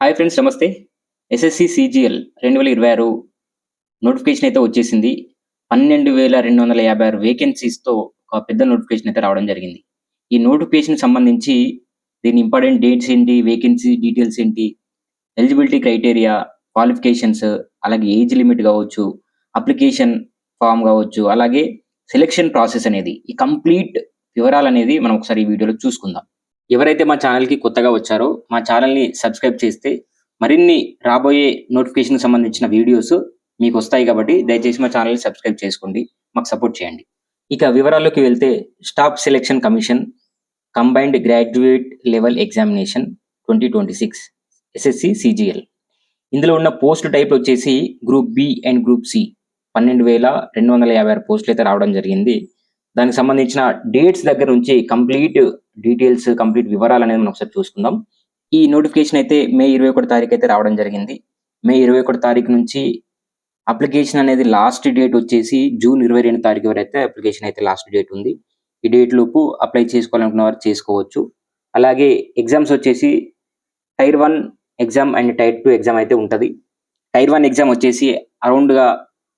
Hi friends, నమస్తే. SSC CGL 2026 notification అయితే వచ్చేసింది. 12,256 వేకెన్సీస్‌తో ఒక పెద్ద నోటిఫికేషన్ అయితే రావడం జరిగింది. ఈ నోటిఫికేషన్‌కి సంబంధించి దీని ఇంపార్టెంట్ డేట్స్ ఏంటి, వేకెన్సీ డీటెయిల్స్ ఏంటి, ఎలిజిబిలిటీ క్రైటీరియా, క్వాలిఫికేషన్స్, అలాగే ఏజ్ లిమిట్ కావచ్చు, అప్లికేషన్ ఫార్మ్ కావచ్చు, అలాగే సెలక్షన్ ప్రాసెస్ అనేది ఈ కంప్లీట్ వివరాలనేది మనం ఒకసారి ఈ వీడియోలో చూసుకుందాం. ఎవరైతే మా ఛానల్‌కి కొత్తగా వచ్చారో మా ఛానల్‌ని సబ్స్క్రైబ్ చేస్తే మరిన్ని రాబోయే నోటిఫికేషన్‌కి సంబంధించిన వీడియోస్ మీకొస్తాయి కాబట్టి దయచేసి మా ఛానల్‌ని సబ్స్క్రైబ్ చేసుకోండి. మాకు సపోర్ట్ చేయండి. ఇక వివరాల్లోకి వెళ్తే staff selection commission combined graduate level examination 2026 SSC CGL. ఇందులో ఉన్న పోస్ట్ టైప్ వచ్చేసి group B and group C 12,256 పోస్టులు అయితే రావడం జరిగింది. దానికి సంబంధించిన డేట్స్ దగ్గర నుంచి కంప్లీట్ డీటెయిల్స్, కంప్లీట్ వివరాలు అనేది మనం ఒకసారి చూసుకుందాం. ఈ నోటిఫికేషన్ అయితే మే 21 తారీఖు అయితే రావడం జరిగింది. మే 21 తారీఖు నుంచి అప్లికేషన్ అనేది లాస్ట్ డేట్ వచ్చేసి జూన్ 22 తారీఖు వరకు అప్లికేషన్ అయితే లాస్ట్ డేట్ ఉంది. ఈ డేట్ లోపు అప్లై చేసుకోవాలనుకున్న వారు చేసుకోవచ్చు. అలాగే ఎగ్జామ్స్ వచ్చేసి tier 1 exam and tier 2 exam అయితే ఉంటది. టైర్ 1 ఎగ్జామ్ వచ్చేసి అరౌండ్‌గా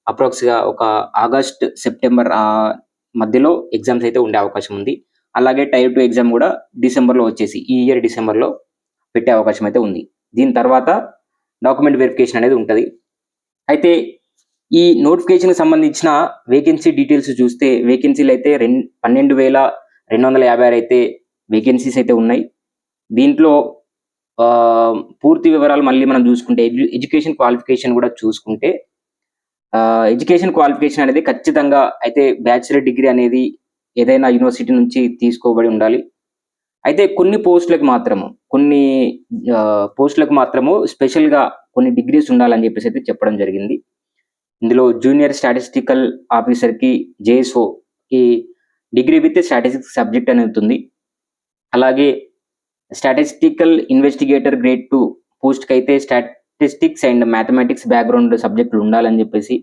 అప్రాక్స్‌గా ఒక ఆగస్ట్, సెప్టెంబర్ మధ్యలో ఎగ్జామ్స్ అయితే ఉండే అవకాశం ఉంది. అలాగే టైర్ 2 ఎగ్జామ్ కూడా డిసెంబర్‌లో వచ్చేసి ఈ ఇయర్ డిసెంబర్‌లో పెట్టే అవకాశం అయితే ఉంది. దీని తర్వాత డాక్యుమెంట్ వెరిఫికేషన్ అనేది ఉంటది. అయితే ఈ నోటిఫికేషన్‌కి సంబంధించిన వేకెన్సీ డీటెయిల్స్ చూస్తే వేకెన్సీలు అయితే 12,256 అయితే వేకెన్సీస్ అయితే ఉన్నాయి. దీంట్లో పూర్తి వివరాలు మళ్ళీ మనం చూసుకుంటే ఎడ్యుకేషన్ క్వాలిఫికేషన్ కూడా చూసుకుంటే ఎడ్యుకేషన్ క్వాలిఫికేషన్ అనేది ఖచ్చితంగా అయితే బ్యాచిలర్ డిగ్రీ అనేది ఏదైనా యూనివర్సిటీ నుంచి తీసుకోబడి ఉండాలి. అయితే కొన్ని పోస్టులకు మాత్రము స్పెషల్‌గా కొన్ని డిగ్రీస్ ఉండాలని చెప్పేసి అయితే చెప్పడం జరిగింది. ఇందులో జూనియర్ స్టాటిస్టికల్ ఆఫీసర్‌కి జేఎస్ఓకి డిగ్రీ విత్ స్టాటిస్టిక్స్ సబ్జెక్ట్ అనేది ఉంటుంది. అలాగే స్టాటిస్టికల్ ఇన్వెస్టిగేటర్ గ్రేడ్ 2 పోస్ట్‌కి అయితే స్టాటిస్టిక్స్ అండ్ మ్యాథమెటిక్స్ బ్యాక్‌గ్రౌండ్ సబ్జెక్టులు ఉండాలని చెప్పేసి,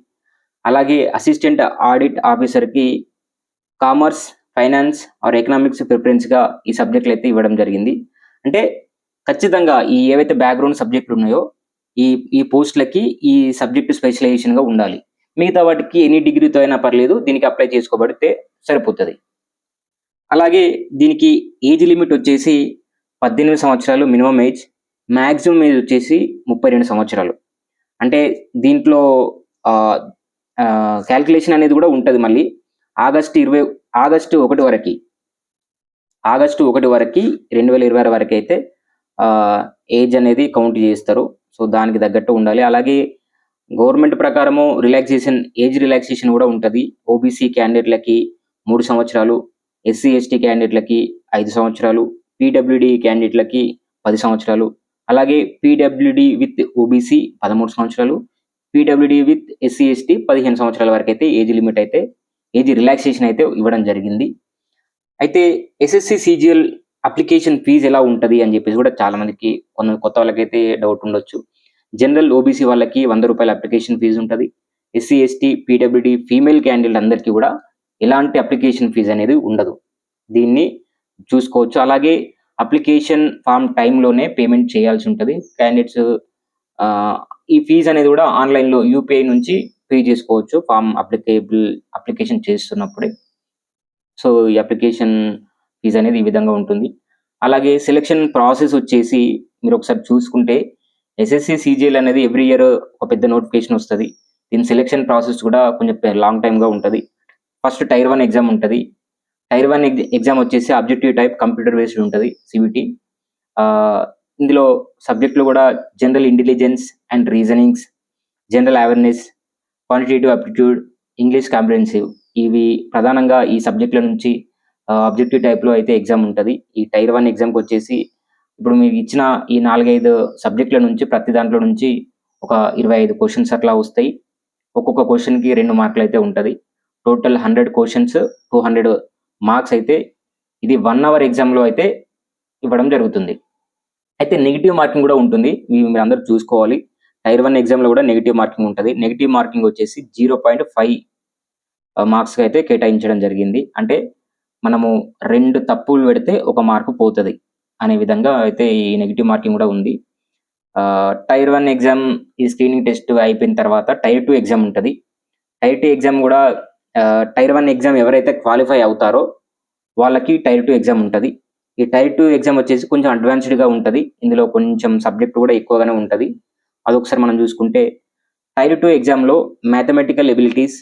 అలాగే అసిస్టెంట్ ఆడిట్ ఆఫీసర్‌కి కామర్స్, ఫైనాన్స్ ఆర్ ఎకనామిక్స్ ప్రిఫరెన్స్‌గా ఈ సబ్జెక్టులు అయితే ఇవ్వడం జరిగింది. అంటే ఖచ్చితంగా ఈ ఏవైతే బ్యాక్‌గ్రౌండ్ సబ్జెక్టులు ఉన్నాయో ఈ ఈ పోస్ట్‌లకి ఈ సబ్జెక్ట్ స్పెషలైజేషన్‌గా ఉండాలి. మిగతా వాటికి ఎనీ డిగ్రీతో అయినా పర్లేదు. దీనికి అప్లై చేసుకోబడితే సరిపోతది. అలాగే దీనికి ఏజ్ లిమిట్ వచ్చేసి 18 సంవత్సరాలు మినిమమ్ ఏజ్. మాక్సిమం ఏజ్ వచ్చేసి 32 సంవత్సరాలు. అంటే దీంట్లో ఆహ్, కాలిక్యులేషన్ అనేది కూడా ఉంటది మళ్ళీ. ఆగస్టు 1 వరకి. ఆగస్టు 1 వరకి 2026 వరకైతే ఏజ్ అనేది కౌంట్ చేస్తారు. సో, దానికి తగ్గట్టు ఉండాలి. అలాగే గవర్నమెంట్ ప్రకారము ఏజ్ రిలాక్సేషన్ కూడా ఉంటది. ఓబీసీ క్యాండిడేట్‌లకి 3 సంవత్సరాలు, ఎస్సీ, ఎస్టీ క్యాండిడేట్‌లకి 5 సంవత్సరాలు, పీడబ్ల్యూడీ క్యాండిడేట్‌లకి 10 సంవత్సరాలు, అలాగే పీడబ్ల్యూడీ విత్ ఓబీసీ 13 సంవత్సరాలు, పీడబ్ల్యూడీ విత్ ఎస్సీ, ఎస్టీ 15 సంవత్సరాల వరకైతే ఏజ్ రిలాక్సేషన్ అయితే ఇవ్వడం జరిగింది. అయితే ఎస్ఎస్సి సిజిఎల్ అప్లికేషన్ ఫీజ్ ఎలా ఉంటది అని చెప్పేసి కూడా చాలా మందికి కొత్త వాళ్ళకైతే డౌట్ ఉండొచ్చు. జనరల్ ఓబీసీ వాళ్ళకి రూ. 100 అప్లికేషన్ ఫీజ్ ఉంటది. SC, ST, PWD female candidate అందరికీ కూడా ఎలాంటి అప్లికేషన్ ఫీజ్ అనేది ఉండదు. దీన్ని చూసుకోవచ్చు. అలాగే అప్లికేషన్ ఫార్మ్ టైమ్‌లోనే పేమెంట్ చేయాల్సి ఉంటది. క్యాండిడేట్స్ ఈ ఫీజ్ అనేది కూడా ఆన్‌లైన్‌లో యూపీఐ నుంచి పే చేసుకోవచ్చు. అప్లికేషన్ చేస్తున్నప్పుడే. సో, ఈ అప్లికేషన్ ఫీజ్ అనేది ఈ విధంగా ఉంటుంది. అలాగే సెలక్షన్ ప్రాసెస్ వచ్చేసి మీరొకసారి చూసుకుంటే ఎస్ఎస్సి సిజిఎల్ అనేది ఎవ్రీ ఇయర్ ఒక పెద్ద నోటిఫికేషన్ వస్తది. దీని సెలక్షన్ ప్రాసెస్ కూడా కొంచెం లాంగ్ టైమ్‌గా ఉంటది. ఫస్ట్ టైర్ 1 ఎగ్జామ్ ఉంటది. టైర్ 1 ఎగ్జామ్ వచ్చేసి ఆబ్జెక్టివ్ టైప్ కంప్యూటర్ బేస్డ్ ఉంటది సీబీటీ. ఆహ్, ఇందులో సబ్జెక్టులు కూడా general intelligence and reasonings, general awareness, quantitative aptitude, English comprehensive ఇవి ప్రధానంగా ఈ సబ్జెక్టుల నుంచి ఆబ్జెక్టివ్ టైప్‌లో అయితే ఎగ్జామ్ ఉంటది. ఈ టైర్ 1 ఎగ్జామ్‌కొచ్చేసి ఇప్పుడు మీకు ఇచ్చిన ఈ 4, 5 సబ్జెక్టుల నుంచి ప్రతి దాంట్లో నుంచి ఒక 25 క్వెషన్స్ అట్లా వస్తాయి. ఒక్కొక్క క్వెషన్‌కి 2 మార్కులైతే ఉంటది. టోటల్ 100 క్వెషన్స్, 200 మార్క్స్ అయితే ఇది 1 అవర్ ఎగ్జామ్‌లో అయితే ఇవ్వడం జరుగుతుంది. అయితే నెగెటివ్ మార్కింగ్ కూడా ఉంటుంది. మీరందరూ చూసుకోవాలి. టైర్ 1 ఎగ్జామ్‌లో కూడా నెగెటివ్ మార్కింగ్ ఉంటది. నెగెటివ్ మార్కింగ్ వచ్చేసి 0.5 మార్క్స్‌కి అయితే కేటాయించడం జరిగింది. అంటే మనము 2 తప్పులు పెడితే 1 మార్క్ పోతది అనే విధంగా అయితే ఈ నెగెటివ్ మార్కింగ్ కూడా ఉంది. టైర్ 1 ఎగ్జామ్ ఈ స్క్రీనింగ్ టెస్ట్ అయిపోయిన తర్వాత టైర్ 2 ఎగ్జామ్ ఉంటది. టైర్ 2 ఎగ్జామ్ గూడా టైర్ 1 ఎగ్జామ్ ఎవరైతే క్వాలిఫై అవుతారో వాళ్ళకి టైర్ 2 ఎగ్జామ్ ఉంటది. ఈ టైర్ 2 ఎగ్జామ్ వచ్చేసి కొంచెం అడ్వాన్స్‌డ్‌గా ఉంటది. ఇందులో కొంచెం సబ్జెక్ట్ గూడా ఎక్కువగానే ఉంటది. అదొకసారి మనం జూసుకుంటే టైర్ 2 ఎగ్జామ్‌లో mathematical abilities,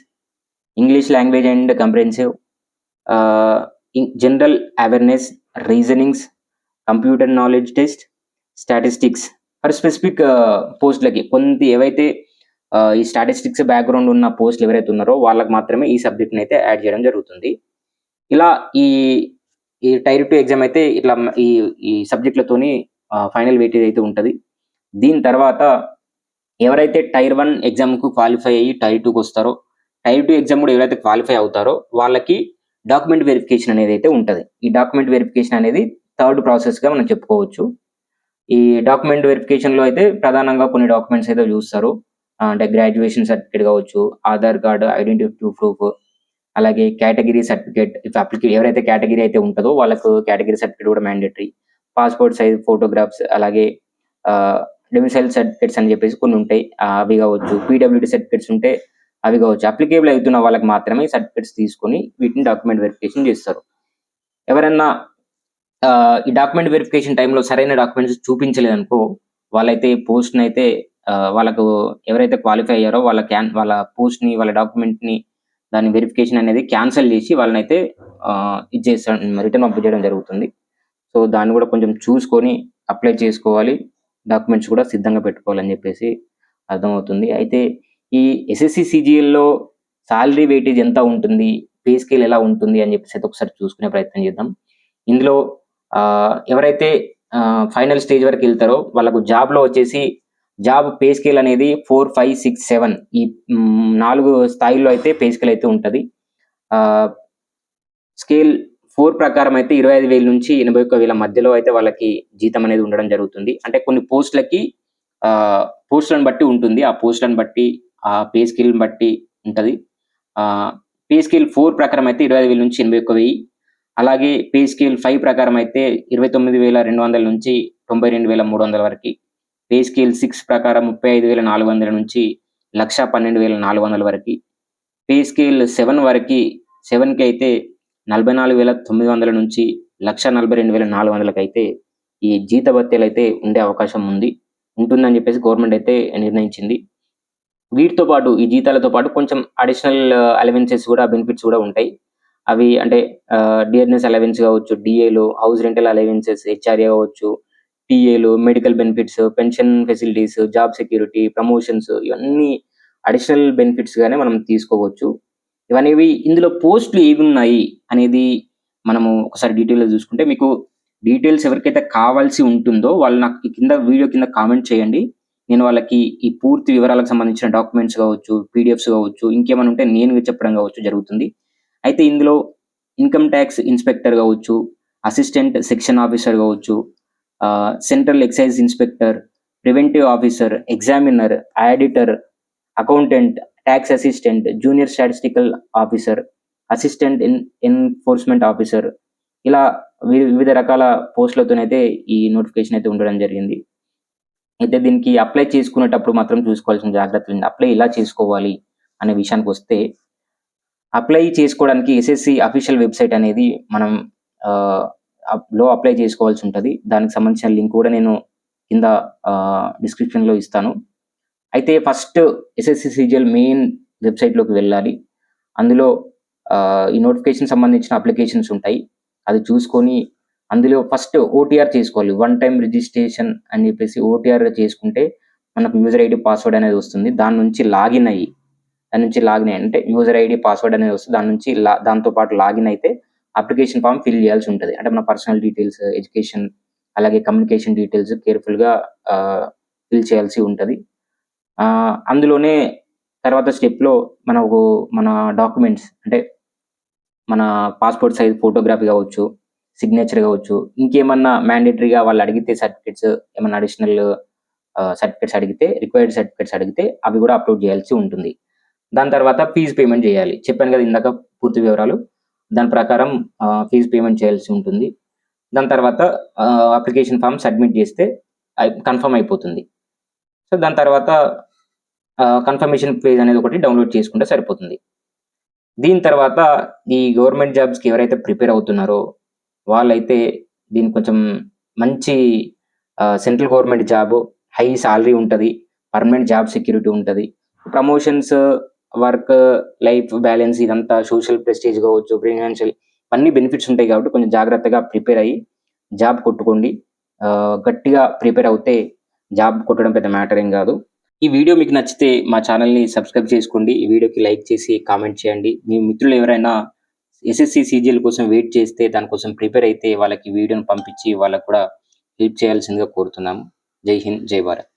English language and comprehensive, general awareness, reasonings, computer knowledge test, statistics for specific పోస్ట్‌లకి ఏవైతే ఈ స్టాటిస్టిక్స్ బ్యాక్‌గ్రౌండ్ ఉన్న పోస్ట్‌లు ఎవరైతే ఉన్నారో వాళ్ళకి మాత్రమే ఈ సబ్జెక్ట్‌నైతే యాడ్ చేయడం జరుగుతుంది. ఇలా ఈ ఈ టైర్ 2 ఎగ్జామ్ అయితే ఇట్లా ఈ ఈ సబ్జెక్ట్‌లతోని ఫైనల్ వెయిటేజ్ అయితే ఉంటది. దీని తర్వాత ఎవరైతే టైర్ 1 ఎగ్జామ్‌కు క్వాలిఫై అయ్యి టైర్ 2కొస్తారో, టైర్ 2 ఎగ్జామ్ గూడా ఎవరైతే క్వాలిఫై అవుతారో వాళ్ళకి డాక్యుమెంట్ వెరిఫికేషన్ అనేదైతే ఉంటది. ఈ డాక్యుమెంట్ వెరిఫికేషన్ అనేది థర్డ్ ప్రాసెస్‌గా మనం చెప్పుకోవచ్చు. ఈ డాక్యుమెంట్ వెరిఫికేషన్‌లో అయితే ప్రధానంగా కొన్ని డాక్యుమెంట్స్ అయితే చూస్తారు. అంటే గ్రాడ్యుయేషన్ సర్టిఫికేట్ కావచ్చు, ఆధార్ కార్డ్, ఐడెంటిటీ ప్రూఫ్, అలాగే కేటగిరీ సర్టిఫికేట్. ఎవరైతే కేటగిరీ అయితే ఉంటదో వాళ్ళకు కేటగిరీ సర్టిఫికేట్ కూడా మ్యాండేటరీ. పాస్‌పోర్ట్ సైజ్ ఫోటోగ్రాఫ్స్, అలాగే ఆహ్, డొమిసైల్ సర్టిఫికేట్స్ అని చెప్పేసి కొన్ని ఉంటాయి. అవి కావచ్చు. పీడబ్ల్యూడీ సర్టిఫికేట్స్ ఉంటే అవి కావచ్చు. అప్లికేబుల్ అవుతున్న వాళ్ళకి మాత్రమే సర్టిఫికేట్స్ తీసుకొని వీటిని డాక్యుమెంట్ వెరిఫికేషన్ చేస్తారు. ఎవరన్నా ఈ డాక్యుమెంట్ వెరిఫికేషన్ టైమ్‌లో సరైన డాక్యుమెంట్స్ చూపించలేదనుకో, వాళ్ళైతే పోస్ట్‌నైతే వాళ్ళకు ఎవరైతే క్వాలిఫై అయ్యారో వాళ్ళ పోస్ట్‌ని, వాళ్ళ డాక్యుమెంట్‌ని దాని వెరిఫికేషన్ అనేది క్యాన్సెల్ చేసి వాళ్ళనైతే ఇది రిటర్న్ పంపించడం జరుగుతుంది. సో, దాన్ని కూడా కొంచెం చూసుకొని అప్లై చేసుకోవాలి. డాక్యుమెంట్స్ కూడా సిద్ధంగా పెట్టుకోవాలని చెప్పేసి అర్థమవుతుంది. అయితే ఈ ఎస్ఎస్‌సి సీజీఎల్‌లో సాలరీ వెయిటేజ్ ఎంత ఉంటుంది? పే స్కేల్ ఎలా ఉంటుంది? అని చెప్పేసి అయితే ఒకసారి చూసుకునే ప్రయత్నం చేద్దాం. ఇందులో ఎవరైతే ఫైనల్ స్టేజ్ వరకెళ్తారో వాళ్ళకు జాబ్‌లో వచ్చేసి జాబ్ పే స్కేల్ అనేది 4, 5, 6, 7 ఈ 4 స్థాయిల్లో అయితే పే స్కేల్ అయితే ఉంటది. ఆహ్, స్కేల్ 4 ప్రకారం అయితే 25,000 నుంచి 81,000 మధ్యలో అయితే వాళ్ళకి జీతం అనేది ఉండడం జరుగుతుంది. అంటే కొన్ని పోస్ట్‌లకి పోస్ట్‌లను బట్టి ఉంటుంది. ఆ పోస్ట్‌లను బట్టి, ఆ పే స్కేల్‌ని బట్టి ఉంటది. ఆహ్, పే స్కేల్ 4 ప్రకారం అయితే 25,000 నుంచి 81,000. అలాగే పే స్కేల్ 5 ప్రకారం అయితే 29,200 నుంచి 92,300 వరకి. పే స్కేల్ 6 ప్రకారం 35,400 నుంచి 1,12,400 వరకి. పే స్కేల్ 7 వరకి 7కి అయితే 44,900 నుంచి 1,42,400కైతే ఈ జీతభత్యాలైతే ఉండే అవకాశం ఉంటుందని చెప్పేసి గవర్నమెంట్ అయితే నిర్ణయించింది. వీటితో పాటు ఈ జీతాలతో పాటు కొంచెం అడిషనల్ అలవెన్సెస్ కూడా బెనిఫిట్స్ కూడా ఉంటాయి. అవి అంటే డియర్‌నెస్ అలవెన్స్ కావచ్చు, డీఏలు, హౌస్ రెంటల్ అలవెన్సెస్, హెచ్ఆర్ఏ కావచ్చు, టీఏలు, medical benefits, pension facilities, job security, promotions ఇవన్నీ అడిషనల్ బెనిఫిట్స్‌గానే మనం తీసుకోవచ్చు. ఇవనేవి ఇందులో పోస్ట్‌లు ఏవున్నాయి అనేది మనము ఒకసారి డీటెయిల్‌గా చూసుకుంటే మీకు డీటెయిల్స్ ఎవరికైతే కావాల్సి ఉంటుందో వాళ్ళు నాకు ఈ వీడియో కింద కామెంట్ చేయండి. నేను వాళ్ళకి ఈ పూర్తి వివరాలకు సంబంధించిన డాక్యుమెంట్స్ కావచ్చు, పీడీఎఫ్స్ కావచ్చు, ఇంకేమైనా ఉంటే నేను చెప్పడం కావచ్చు జరుగుతుంది. అయితే ఇందులో ఇన్‌కమ్ టాక్స్ ఇన్స్‌పెక్టర్ కావచ్చు, అసిస్టెంట్ సెక్షన్ ఆఫీసర్ కావచ్చు, central excise inspector, preventive officer, examiner, auditor, accountant, tax assistant, junior statistical officer, assistant enforcement officer ఇలా వివిధ రకాల పోస్ట్‌లతోనైతే ఈ నోటిఫికేషన్ అయితే ఉండడం జరిగింది. అయితే దీనికి అప్లై చేసుకునేటప్పుడు మాత్రం చూసుకోవాల్సిన జాగ్రత్తలు అప్లై ఎలా చేసుకోవాలి అనే విషయానికొస్తే, అప్లై చేసుకోవడానికి ఎస్ఎస్‌సి అఫీషియల్ వెబ్‌సైట్ అనేది మనం ఆహ్, అప్లై చేసుకోవాల్సి ఉంటది. దానికి సంబంధించిన లింక్ కూడా నేను కింద డిస్క్రిప్షన్‌లో ఇస్తాను. అయితే ఫస్ట్ ఎస్ఎస్‌సి సీజీఎల్ మెయిన్ వెబ్‌సైట్‌లోకి వెళ్ళాలి. అందులో ఈ నోటిఫికేషన్ సంబంధించిన అప్లికేషన్స్ ఉంటాయి. అది చూసుకొని అందులో ఫస్ట్ ఓటీఆర్ చేసుకోవాలి. వన్ టైమ్ రిజిస్ట్రేషన్ అని చెప్పేసి ఓటీఆర్ చేసుకుంటే మనకు యూజర్ ఐడీ, పాస్వర్డ్ అనేది వస్తుంది. దాని నుంచి లాగిన్ అయ్యి అంటే యూజర్ ఐడీ, పాస్వర్డ్ అనేది వస్తుంది. దాని నుంచి దాంతో పాటు లాగిన్ అయితే అప్లికేషన్ ఫార్మ్ ఫిల్ చేయాల్సి ఉంటది. అంటే మన పర్సనల్ డీటెయిల్స్, ఎడ్యుకేషన్ అలాగే కమ్యూనికేషన్ డీటెయిల్స్ కేర్‌ఫుల్‌గా ఫిల్ చేయాల్సి ఉంటది. అందులోనే తర్వాత స్టెప్‌లో మన డాక్యుమెంట్స్ అంటే మన పాస్‌పోర్ట్ సైజ్ ఫోటోగ్రఫీ కావచ్చు, సిగ్నేచర్ కావచ్చు, ఇంకేమన్నా మ్యాండేటరీగా వాళ్ళు అడిగితే సర్టిఫికేట్స్ ఏమన్నా అడిషనల్ సర్టిఫికేట్స్ అడిగితే, రిక్వైర్డ్ సర్టిఫికేట్స్ అడిగితే అవి కూడా అప్‌లోడ్ చేయాల్సి ఉంటుంది. దాని తర్వాత ఫీజ్ పేమెంట్ చేయాలి. చెప్పాను కదా ఇందాక పూర్తి వివరాలు. దాని ప్రకారం ఫీజ్ పేమెంట్ చేయాల్సి ఉంటుంది. దాని తర్వాత అప్లికేషన్ ఫార్మ్ సబ్మిట్ చేస్తే కన్ఫర్మ్ అయిపోతుంది. సో దాని తర్వాత కన్ఫర్మేషన్ పేజ్ అనేది ఒకటి డౌన్లోడ్ చేసుకుంటే సరిపోతుంది. దీని తర్వాత ఈ గవర్నమెంట్ జాబ్స్‌కి ఎవరైతే ప్రిపేర్ అవుతున్నారో వాళ్ళైతే దీనికి కొంచెం మంచి central government job, high salary ఉంటది. పర్మనెంట్ జాబ్ సెక్యూరిటీ ఉంటది. ప్రమోషన్స్, వర్క్ లైఫ్ బ్యాలెన్స్ ఇదంతా సోషల్ ప్రెస్టీజ్ కావచ్చు, ఫైనాన్షియల్ అన్ని బెనిఫిట్స్ ఉంటాయి కాబట్టి కొంచెం జాగ్రత్తగా ప్రిపేర్ అయ్యి జాబ్ కొట్టుకోండి. గట్టిగా ప్రిపేర్ అవుతే జాబ్ కొట్టడం పెద్ద మ్యాటర్ ఏం కాదు. ఈ వీడియో మీకు నచ్చితే మా ఛానల్‌ని సబ్స్క్రైబ్ చేసుకోండి. ఈ వీడియోకి లైక్ చేసి కామెంట్ చేయండి. మీ మిత్రులు ఎవరైనా ఎస్ఎస్‌సి, సీజీఎల్ కోసం వెయిట్ చేస్తే దానికోసం ప్రిపేర్ అయితే వాళ్ళకి వీడియోని పంపించి వాళ్ళకి కూడా హెల్ప్ చేయాల్సిందిగా కోరుతున్నాము. జై హింద్, జై భారత్.